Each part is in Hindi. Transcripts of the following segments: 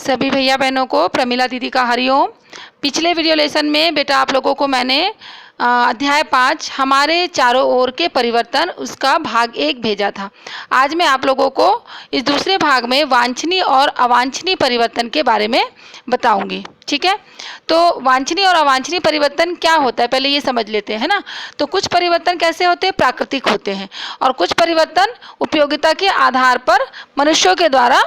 सभी भैया बहनों को प्रमिला दीदी का हरिओम। पिछले वीडियो लेसन में बेटा आप लोगों को मैंने अध्याय 5 हमारे चारों ओर के परिवर्तन उसका भाग 1 भेजा था। आज मैं आप लोगों को इस दूसरे भाग में वांछनीय और अवांछनीय परिवर्तन के बारे में बताऊंगी। ठीक है, तो वांछनीय और अवांछनीय परिवर्तन क्या होता है पहले ये समझ लेते हैं ना। तो कुछ परिवर्तन कैसे होते हैं, प्राकृतिक होते हैं, और कुछ परिवर्तन उपयोगिता के आधार पर मनुष्यों के द्वारा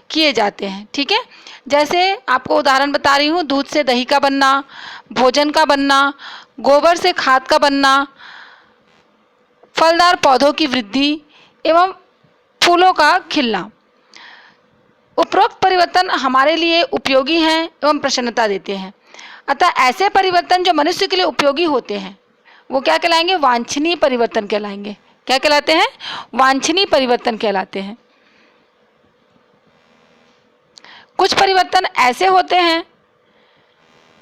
किए जाते हैं। ठीक है, जैसे आपको उदाहरण बता रही हूँ, दूध से दही का बनना, भोजन का बनना, गोबर से खाद का बनना, फलदार पौधों की वृद्धि एवं फूलों का खिलना। उपरोक्त परिवर्तन हमारे लिए उपयोगी हैं एवं प्रसन्नता देते हैं। अतः ऐसे परिवर्तन जो मनुष्य के लिए उपयोगी होते हैं वो क्या कहलाएंगे, वांछनीय परिवर्तन कहलाएंगे। क्या कहलाते हैं, वांछनीय परिवर्तन कहलाते हैं। कुछ परिवर्तन ऐसे होते हैं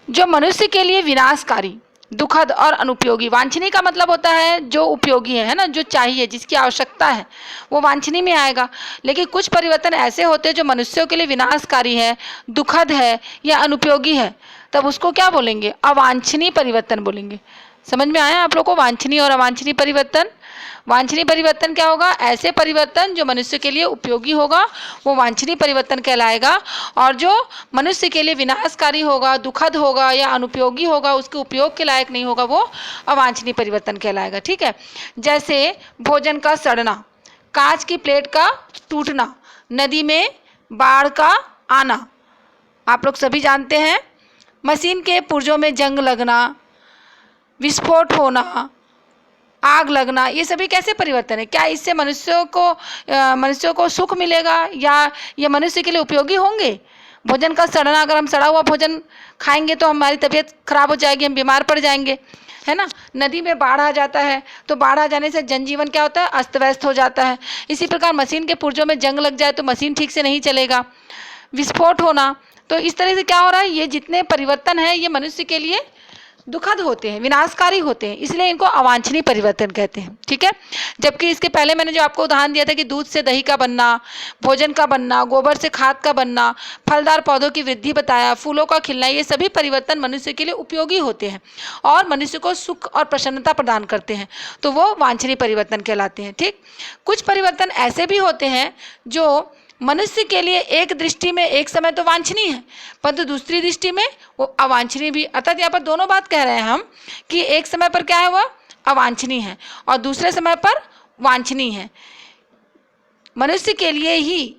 जो मनुष्य के लिए विनाशकारी, दुखद और अनुपयोगी। वांछनीय का मतलब होता है जो उपयोगी है ना, जो चाहिए, जिसकी आवश्यकता है, वो वांछनीय में आएगा। लेकिन कुछ परिवर्तन ऐसे होते हैं जो मनुष्यों के लिए विनाशकारी है, दुखद है या अनुपयोगी है, तब उसको क्या बोलेंगे, अवांछनीय परिवर्तन बोलेंगे। समझ में आया आप लोग को वांछनीय और अवांछनीय परिवर्तन। वांछनीय परिवर्तन क्या होगा, ऐसे परिवर्तन जो मनुष्य के लिए उपयोगी होगा वो वांछनीय परिवर्तन कहलाएगा, और जो मनुष्य के लिए विनाशकारी होगा, दुखद होगा या अनुपयोगी होगा, उसके उपयोग के लायक नहीं होगा, वो अवांछनीय परिवर्तन कहलाएगा। ठीक है, जैसे भोजन का सड़ना, कांच की प्लेट का टूटना, नदी में बाढ़ का आना, आप लोग सभी जानते हैं। मशीन के पुर्जों में जंग लगना, विस्फोट होना, आग लगना, ये सभी कैसे परिवर्तन है। क्या इससे मनुष्यों को सुख मिलेगा या ये मनुष्य के लिए उपयोगी होंगे। भोजन का सड़ना, अगर हम सड़ा हुआ भोजन खाएंगे तो हमारी तबीयत खराब हो जाएगी, हम बीमार पड़ जाएंगे, है ना। नदी में बाढ़ आ जाता है तो बाढ़ आ जाने से जनजीवन क्या होता है, अस्त व्यस्त हो जाता है। इसी प्रकार मशीन के पुर्जों में जंग लग जाए तो मशीन ठीक से नहीं चलेगा। विस्फोट होना, तो इस तरह से क्या हो रहा है, ये जितने परिवर्तन हैं ये मनुष्य के लिए दुखद होते हैं, विनाशकारी होते हैं, इसलिए इनको अवांछनीय परिवर्तन कहते हैं। ठीक है, जबकि इसके पहले मैंने जो आपको उदाहरण दिया था कि दूध से दही का बनना, भोजन का बनना, गोबर से खाद का बनना, फलदार पौधों की वृद्धि बताया, फूलों का खिलना, ये सभी परिवर्तन मनुष्य के लिए उपयोगी होते हैं और मनुष्य को सुख और प्रसन्नता प्रदान करते हैं, तो वो वांछनीय परिवर्तन कहलाते हैं। ठीक, कुछ परिवर्तन ऐसे भी होते हैं जो मनुष्य के लिए एक दृष्टि में एक समय तो वांछनीय है, परंतु दूसरी दृष्टि में वो अवांछनीय भी। अर्थात यहाँ पर दोनों बात कह रहे हैं हम कि एक समय पर क्या है, वह अवांछनीय है और दूसरे समय पर वांछनीय है। मनुष्य के लिए ही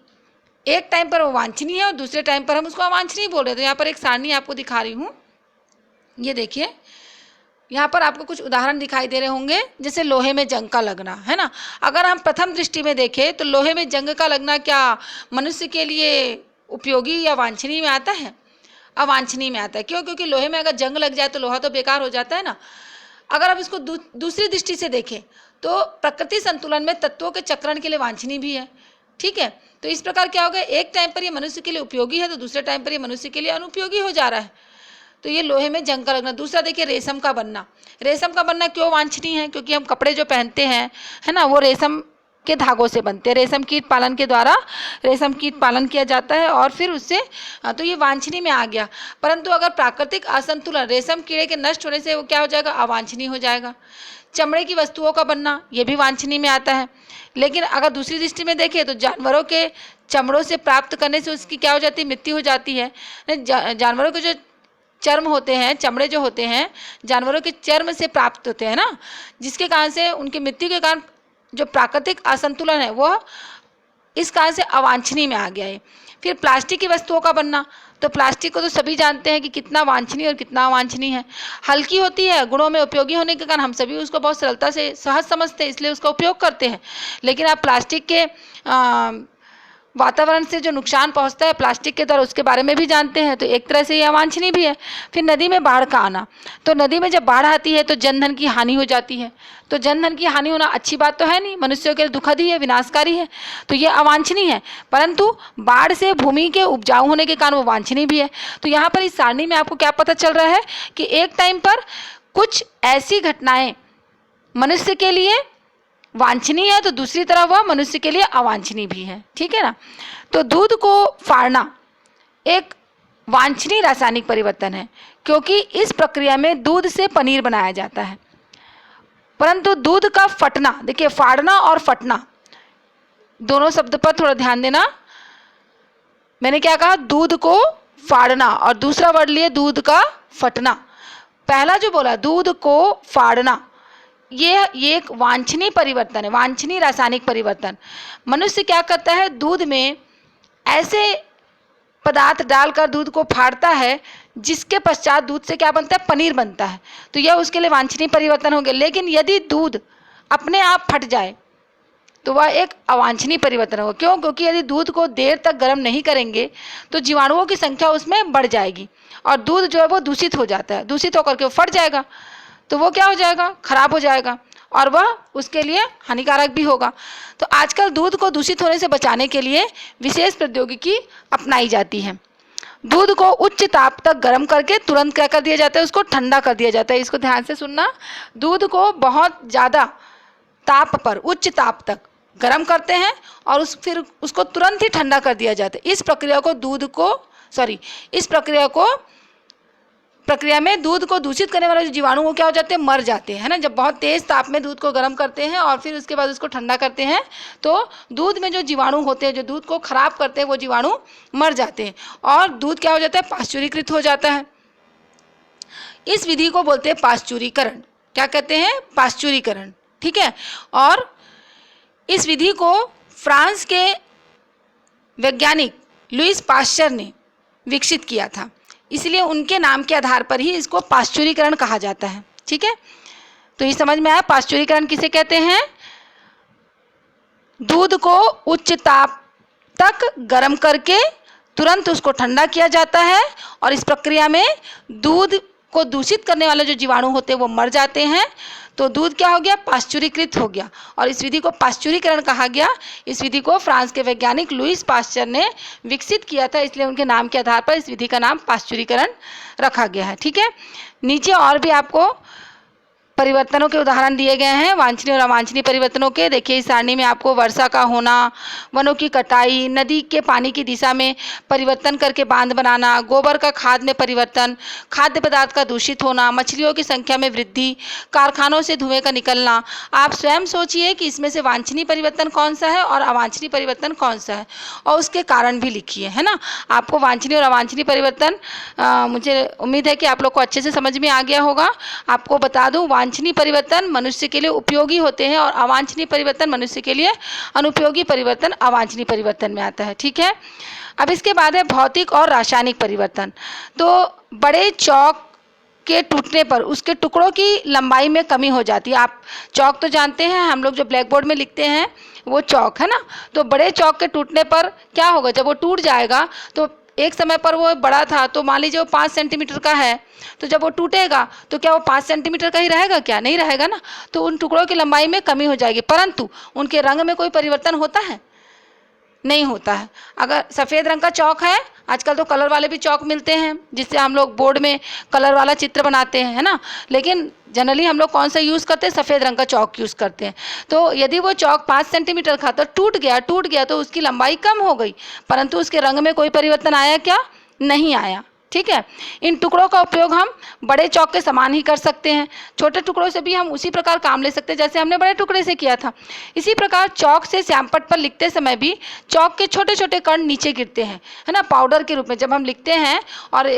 एक टाइम पर वो वांछनीय है और दूसरे टाइम पर हम उसको अवांछनीय बोल रहे हैं। तो यहाँ पर एक सारणी आपको दिखा रही हूँ, ये देखिए, यहाँ पर आपको कुछ उदाहरण दिखाई दे रहे होंगे, जैसे लोहे में जंग का लगना, है ना। अगर हम प्रथम दृष्टि में देखें तो लोहे में जंग का लगना क्या मनुष्य के लिए उपयोगी या वांछनीय में आता है, अवांछनीय में आता है। क्यों, क्योंकि लोहे में अगर जंग लग जाए तो लोहा तो बेकार हो जाता है ना। अगर आप इसको दूसरी दृष्टि से देखें तो प्रकृति संतुलन में तत्वों के चक्रण के लिए वांछनीय भी है। ठीक है, तो इस प्रकार क्या होगा, एक टाइम पर ये मनुष्य के लिए उपयोगी है तो दूसरे टाइम पर ये मनुष्य के लिए अनुपयोगी हो जा रहा है। तो ये लोहे में जंग का लगना। दूसरा देखिए, रेशम का बनना। रेशम का बनना क्यों वांछनीय है, क्योंकि हम कपड़े जो पहनते हैं, है ना, वो रेशम के धागों से बनते हैं। रेशम कीट पालन के द्वारा रेशम कीट पालन किया जाता है और फिर उससे तो ये वांछनीय में आ गया। परंतु अगर प्राकृतिक असंतुलन, रेशम कीड़े के नष्ट होने से वो क्या हो जाएगा, अवांछनीय हो जाएगा। चमड़े की वस्तुओं का बनना, ये भी वांछनीय में आता है। लेकिन अगर दूसरी दृष्टि में देखें तो जानवरों के चमड़ों से प्राप्त करने से उसकी क्या हो जाती है, मृत्यु हो जाती है। जानवरों के जो चर्म होते हैं, चमड़े जो होते हैं जानवरों के चर्म से प्राप्त होते हैं ना, जिसके कारण से उनकी मृत्यु के कारण जो प्राकृतिक असंतुलन है वो इस कारण से अवांछनीय में आ गया है। फिर प्लास्टिक की वस्तुओं का बनना, तो प्लास्टिक को तो सभी जानते हैं कि कितना वांछनीय और कितना अवांछनीय है। हल्की होती है, गुणों में उपयोगी होने के कारण हम सभी उसको बहुत सरलता से सहज समझते हैं, इसलिए उसका उपयोग करते हैं। लेकिन आप प्लास्टिक के वातावरण से जो नुकसान पहुंचता है प्लास्टिक के द्वारा, उसके बारे में भी जानते हैं, तो एक तरह से ये अवांछनीय भी है। फिर नदी में बाढ़ का आना, तो नदी में जब बाढ़ आती है तो जनधन की हानि हो जाती है। तो जनधन की हानि होना अच्छी बात तो है नहीं, मनुष्यों के लिए दुखद ही है, विनाशकारी है, तो ये अवांछनीय है। परंतु बाढ़ से भूमि के उपजाऊ होने के कारण वो वांछनीय भी है। तो यहाँ पर इस सारणी में आपको क्या पता चल रहा है कि एक टाइम पर कुछ ऐसी घटनाएं मनुष्य के लिए वांछनीय है तो दूसरी तरफ वह मनुष्य के लिए अवांछनीय भी है। ठीक है ना। तो दूध को फाड़ना, एक वांछनीय रासायनिक परिवर्तन है, क्योंकि इस प्रक्रिया में दूध से पनीर बनाया जाता है। परंतु दूध का फटना, देखिए फाड़ना और फटना दोनों शब्द पर थोड़ा ध्यान देना। मैंने क्या कहा, दूध को फाड़ना, और दूसरा वर्ड लिए दूध का फटना। पहला जो बोला दूध को फाड़ना, ये एक वांछनीय परिवर्तन है, वांछनीय रासायनिक परिवर्तन। मनुष्य क्या करता है, दूध में ऐसे पदार्थ डालकर दूध को फाड़ता है जिसके पश्चात दूध से क्या बनता है, पनीर बनता है। तो यह उसके लिए वांछनीय परिवर्तन हो गया। लेकिन यदि दूध अपने आप फट जाए तो वह एक अवांछनीय परिवर्तन होगा। क्यों? क्योंकि यदि दूध को देर तक गर्म नहीं करेंगे तो जीवाणुओं की संख्या उसमें बढ़ जाएगी और दूध जो है वो दूषित हो जाता है, दूषित होकर के वो फट जाएगा, तो वो क्या हो जाएगा, खराब हो जाएगा और वह उसके लिए हानिकारक भी होगा। तो आजकल दूध को दूषित होने से बचाने के लिए विशेष प्रौद्योगिकी अपनाई जाती है। दूध को उच्च ताप तक गर्म करके तुरंत क्या कर दिया जाता है, उसको ठंडा कर दिया जाता है। इसको ध्यान से सुनना, दूध को बहुत ज़्यादा ताप पर, उच्च ताप तक गर्म करते हैं और फिर उसको तुरंत ही ठंडा कर दिया जाता है। इस प्रक्रिया में दूध को दूषित करने वाले जो जीवाणु वो क्या हो जाते हैं, मर जाते हैं, है ना। जब बहुत तेज़ ताप में दूध को गर्म करते हैं और फिर उसके बाद उसको ठंडा करते हैं तो दूध में जो जीवाणु होते हैं, जो दूध को खराब करते हैं, वो जीवाणु मर जाते हैं और दूध क्या हो जाता है, पाश्चुरीकृत हो जाता है। इस विधि को बोलते हैं पाश्चुरीकरण। क्या कहते हैं, पाश्चुरीकरण, ठीक है। और इस विधि को फ्रांस के वैज्ञानिक लुईस पाश्चर ने विकसित किया था, इसलिए उनके नाम के आधार पर ही इसको पाश्चुरीकरण कहा जाता है, ठीक है। तो ये समझ में आया, पाश्चुरीकरण किसे कहते हैं, दूध को उच्च ताप तक गर्म करके तुरंत उसको ठंडा किया जाता है और इस प्रक्रिया में दूध को दूषित करने वाले जो जीवाणु होते हैं वो मर जाते हैं, तो दूध क्या हो गया, पाश्चुरीकृत हो गया और इस विधि को पाश्चुरीकरण कहा गया। इस विधि को फ्रांस के वैज्ञानिक लुईस पाश्चर ने विकसित किया था, इसलिए उनके नाम के आधार पर इस विधि का नाम पाश्चुरीकरण रखा गया है, ठीक है। नीचे और भी आपको परिवर्तनों के उदाहरण दिए गए हैं, वांछनीय और अवांछनीय परिवर्तनों के। देखिए इस सारणी में आपको वर्षा का होना, वनों की कटाई, नदी के पानी की दिशा में परिवर्तन करके बांध बनाना, गोबर का खाद में परिवर्तन, खाद्य पदार्थ का दूषित होना, मछलियों की संख्या में वृद्धि, कारखानों से धुएं का निकलना। आप स्वयं सोचिए कि इसमें से वांछनीय परिवर्तन कौन सा है और अवांछनीय परिवर्तन कौन सा है और उसके कारण भी लिखिए, है ना। आपको वांछनीय और अवांछनीय परिवर्तन मुझे उम्मीद है कि आप लोग को अच्छे से समझ में आ गया होगा। आपको बता दूं, वांछनीय परिवर्तन मनुष्य के लिए उपयोगी होते हैं और अवांछनीय परिवर्तन मनुष्य के लिए अनुपयोगी परिवर्तन अवांछनीय परिवर्तन में आता है, ठीक है। अब इसके बाद है भौतिक और रासायनिक परिवर्तन। तो बड़े चौक के टूटने पर उसके टुकड़ों की लंबाई में कमी हो जाती है। आप चौक तो जानते हैं, हम लोग जो ब्लैक बोर्ड में लिखते हैं वो चौक, है ना। तो बड़े चौक के टूटने पर क्या होगा, जब वो टूट जाएगा तो एक समय पर वो बड़ा था, तो मान लीजिए वो 5 सेंटीमीटर का है, तो जब वो टूटेगा तो क्या वो 5 सेंटीमीटर का ही रहेगा, क्या नहीं रहेगा ना। तो उन टुकड़ों की लंबाई में कमी हो जाएगी, परंतु उनके रंग में कोई परिवर्तन होता है, नहीं होता है। अगर सफ़ेद रंग का चौक है, आजकल तो कलर वाले भी चौक मिलते हैं जिससे हम लोग बोर्ड में कलर वाला चित्र बनाते हैं, है ना। लेकिन जनरली हम लोग कौन सा यूज़ करते हैं, सफ़ेद रंग का चौक यूज़ करते हैं। तो यदि वो चौक 5 सेंटीमीटर का तो टूट गया तो उसकी लंबाई कम हो गई, परंतु उसके रंग में कोई परिवर्तन आया क्या, नहीं आया, ठीक है। इन टुकड़ों का उपयोग हम बड़े चौक के समान ही कर सकते हैं, छोटे टुकड़ों से भी हम उसी प्रकार काम ले सकते हैं जैसे हमने बड़े टुकड़े से किया था। इसी प्रकार चौक से श्यामपट्ट पर लिखते समय भी चौक के छोटे छोटे कण नीचे गिरते हैं, है ना, पाउडर के रूप में। जब हम लिखते हैं और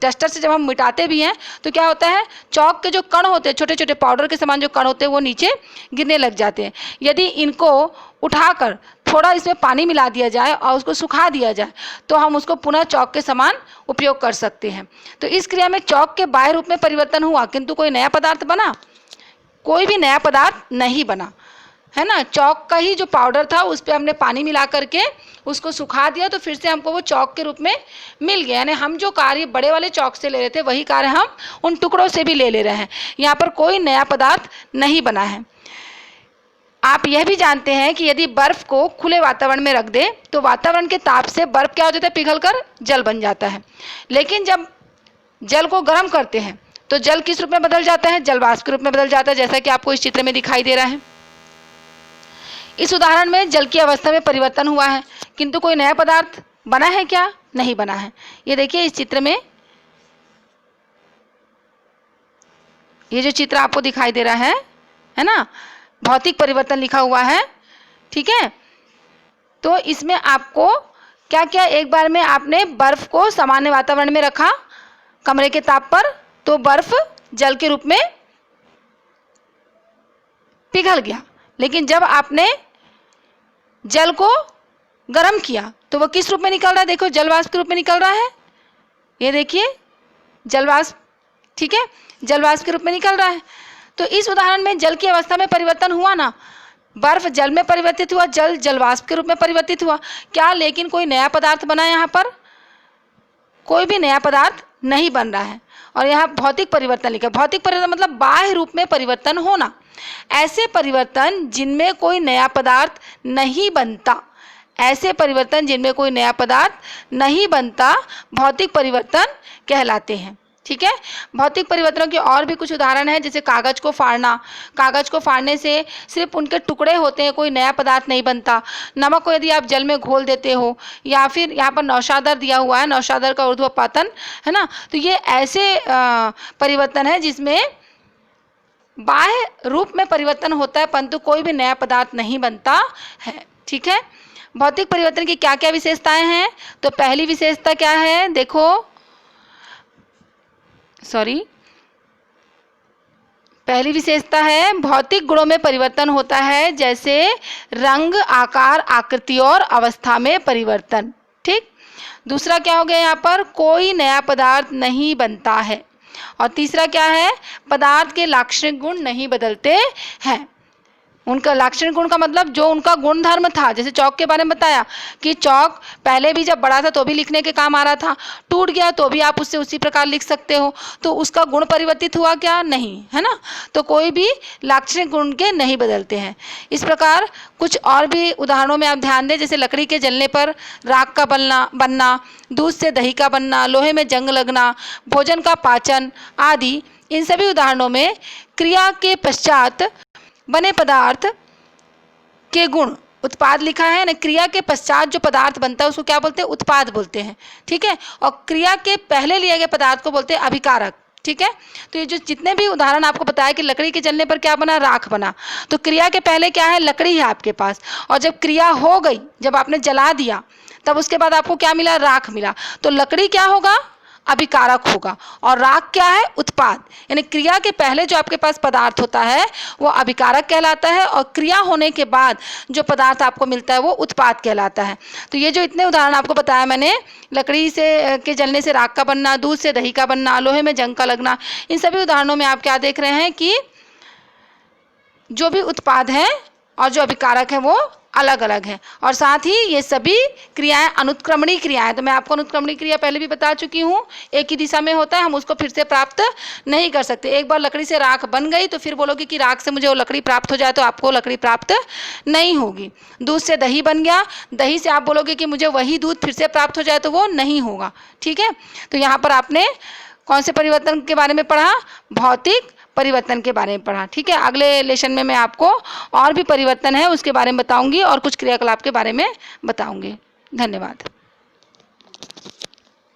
डस्टर से जब हम मिटाते भी हैं तो क्या होता है, चौक के जो कण होते हैं, छोटे छोटे पाउडर के समान जो कण होते हैं वो नीचे गिरने लग जाते हैं। यदि इनको उठाकर थोड़ा इसमें पानी मिला दिया जाए और उसको सुखा दिया जाए तो हम उसको पुनः चौक के समान उपयोग कर सकते हैं। तो इस क्रिया में चौक के बाह्य रूप में परिवर्तन हुआ, किंतु कोई नया पदार्थ बना, कोई भी नया पदार्थ नहीं बना, है ना। चौक का ही जो पाउडर था उस पर हमने पानी मिला करके उसको सुखा दिया तो फिर से हमको वो चौक के रूप में मिल गया। यानी हम जो कार्य बड़े वाले चौक से ले रहे थे वही कार्य हम उन टुकड़ों से भी ले रहे हैं। यहाँ पर कोई नया पदार्थ नहीं बना है। आप यह भी जानते हैं कि यदि बर्फ़ को खुले वातावरण में रख दें तो वातावरण के ताप से बर्फ़ क्या हो जाता है, पिघलकर जल बन जाता है। लेकिन जब जल को गर्म करते हैं तो जल किस रूप में बदल जाता है, जल वाष्प के रूप में बदल जाता है, जैसा कि आपको इस चित्र में दिखाई दे रहा है। इस उदाहरण में जल की अवस्था में परिवर्तन हुआ है, किंतु कोई नया पदार्थ बना है क्या, नहीं बना है। ये देखिए इस चित्र में, ये जो चित्र आपको दिखाई दे रहा है ना, भौतिक परिवर्तन लिखा हुआ है, ठीक है। तो इसमें आपको क्या क्या, एक बार में आपने बर्फ को सामान्य वातावरण में रखा कमरे के ताप पर, तो बर्फ जल के रूप में पिघल गया। लेकिन जब आपने जल को गर्म किया तो वो किस रूप में निकल रहा है, देखो जलवाष्प के रूप में निकल रहा है। ये देखिए जलवाष्प, ठीक है, जलवाष्प के रूप में निकल रहा है। तो इस उदाहरण में जल की अवस्था में परिवर्तन हुआ ना, बर्फ जल में परिवर्तित हुआ, जल जलवाष्प के रूप में परिवर्तित हुआ क्या, लेकिन कोई नया पदार्थ बना यहाँ पर? कोई भी नया पदार्थ नहीं बन रहा है। और यहाँ भौतिक परिवर्तन लिखा, भौतिक परिवर्तन मतलब बाह्य रूप में परिवर्तन होना, ऐसे परिवर्तन जिनमें कोई नया पदार्थ नहीं बनता, ऐसे परिवर्तन जिनमें कोई नया पदार्थ नहीं बनता भौतिक परिवर्तन कहलाते हैं, ठीक है। भौतिक परिवर्तनों के और भी कुछ उदाहरण हैं, जैसे कागज को फाड़ना, कागज को फाड़ने से सिर्फ उनके टुकड़े होते हैं, कोई नया पदार्थ नहीं बनता। नमक को यदि आप जल में घोल देते हो, या फिर यहाँ पर नौशादर दिया हुआ है, नौशादर का ऊर्ध्वपातन है ना, तो ये ऐसे परिवर्तन है जिसमें बाह्य रूप में परिवर्तन होता है परंतु कोई भी नया पदार्थ नहीं बनता है, ठीक है। भौतिक परिवर्तन की क्या क्या विशेषताएं हैं, तो पहली विशेषता क्या है, देखो पहली विशेषता है भौतिक गुणों में परिवर्तन होता है, जैसे रंग, आकार, आकृति और अवस्था में परिवर्तन, ठीक। दूसरा क्या हो गया, यहाँ पर कोई नया पदार्थ नहीं बनता है। और तीसरा क्या है, पदार्थ के लाक्षणिक गुण नहीं बदलते हैं। उनका लाक्षणिक गुण का मतलब जो उनका गुण धर्म था, जैसे चौक के बारे में बताया कि चौक पहले भी जब बड़ा था तो भी लिखने के काम आ रहा था, टूट गया तो भी आप उससे उसी प्रकार लिख सकते हो, तो उसका गुण परिवर्तित हुआ क्या, नहीं, है ना। तो कोई भी लाक्षणिक गुण के नहीं बदलते हैं। इस प्रकार कुछ और भी उदाहरणों में आप ध्यान दें, जैसे लकड़ी के जलने पर राख का बनना, दूध से दही का बनना, लोहे में जंग लगना, भोजन का पाचन आदि। इन सभी उदाहरणों में क्रिया के पश्चात बने पदार्थ के गुण, उत्पाद लिखा है ना, क्रिया के पश्चात जो पदार्थ बनता है उसको क्या बोलते हैं, उत्पाद बोलते हैं, ठीक है। और क्रिया के पहले लिए गए पदार्थ को बोलते हैं अभिकारक, ठीक है। तो ये जो जितने भी उदाहरण आपको बताया कि लकड़ी के जलने पर क्या बना, राख बना, तो क्रिया के पहले क्या है, लकड़ी है आपके पास, और जब क्रिया हो गई, जब आपने जला दिया, तब उसके बाद आपको क्या मिला, राख मिला, तो लकड़ी क्या होगा, अभिकारक होगा, और राख क्या है, उत्पाद। यानी क्रिया के पहले जो आपके पास पदार्थ होता है वो अभिकारक कहलाता है, और क्रिया होने के बाद जो पदार्थ आपको मिलता है वो उत्पाद कहलाता है। तो ये जो इतने उदाहरण आपको बताया मैंने, लकड़ी से के जलने से राख का बनना, दूध से दही का बनना, लोहे में जंग का लगना, इन सभी उदाहरणों में आप क्या देख रहे हैं कि जो भी उत्पाद हैं और जो अभिकारक हैं वो अलग अलग है। और साथ ही ये सभी क्रियाएं अनुत्क्रमणीय क्रियाएं, तो मैं आपको अनुत्क्रमणीय क्रिया पहले भी बता चुकी हूँ, एक ही दिशा में होता है, हम उसको फिर से प्राप्त नहीं कर सकते। एक बार लकड़ी से राख बन गई तो फिर बोलोगे कि राख से मुझे वो लकड़ी प्राप्त हो जाए, तो आपको लकड़ी प्राप्त नहीं होगी। दूध से दही बन गया, दही से आप बोलोगे कि मुझे वही दूध फिर से प्राप्त हो जाए, तो वो नहीं होगा, ठीक है। तो यहाँ पर आपने कौन से परिवर्तन के बारे में पढ़ा, भौतिक परिवर्तन के बारे में पढ़ा, ठीक है। अगले लेसन में मैं आपको और भी परिवर्तन है उसके बारे में बताऊंगी और कुछ क्रियाकलाप के बारे में बताऊंगी। धन्यवाद।